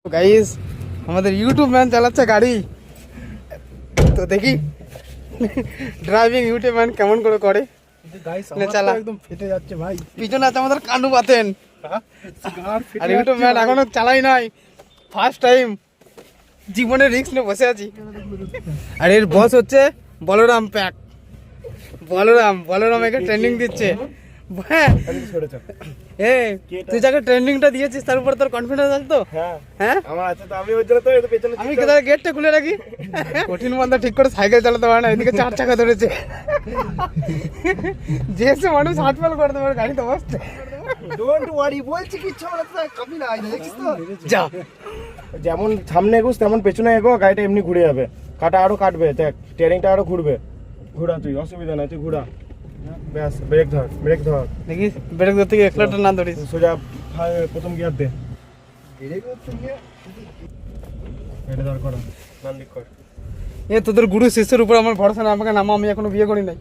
Guys আমাদের YouTube man চালাচ্ছে গাড়ি, তো দেখি ড্রাইভিং ইউটিউব ম্যান কেমন করে করে। চালা একদম ফেটে যাচ্ছে ভাই। পিছনে আছে আমাদের কানু বাতেন, আর ইউটিউব ম্যান এখনো চালাই নাই, ফার্স্ট টাইম, জীবনে রিস্ক নিয়ে বসে আছি। আর এর বস হচ্ছে বলরাম প্যাক, বলরাম একে ট্রেনিং দিচ্ছে। হ্যাঁ তুই যাকে ট্রেনিংটা দিয়েছিস তার উপর তোর কনফিডেন্স আছে তো? হ্যাঁ আমার আছে তো, আমি ওই জন্য তো পেছনে আমি কোথায় গেটটা খুলে রাখি। কঠিন বান্ধব ঠিক করে সাইকেল চালাতে পারে না, এদিকে 4 চাকা ধরেছে। যে মানুষ হাট ফেল করে দেবে গাড়ি তো বসছে। ডোন্ট ওয়ারি বলছি, কিচ্ছু হবে না, কপি না আইনা দেখিস তো। যা যেমন সামনে এগোস তেমন পেছনে এগো, গাড়িটা এমনি ঘুরে যাবে, কাটা আরো কাটবে, দেখ স্টিয়ারিংটা আরো ঘুরবে। ঘোরা তুই, অসুবিধা নাই, তুই ঘোরা। ব্যাস, ব্রেক ধর দেখিস, ব্রেক ধরতে গিয়ে এক্সেলারেটর না ধরিস। সোজা প্রথম গিয়ার দে, এটা ধর, করা নাম লিখ কর। তোদের গুরু শিষ্যের উপর আমার ভরসা না, আমাকে নামা, আমি এখনো বিয়ে করি নাই।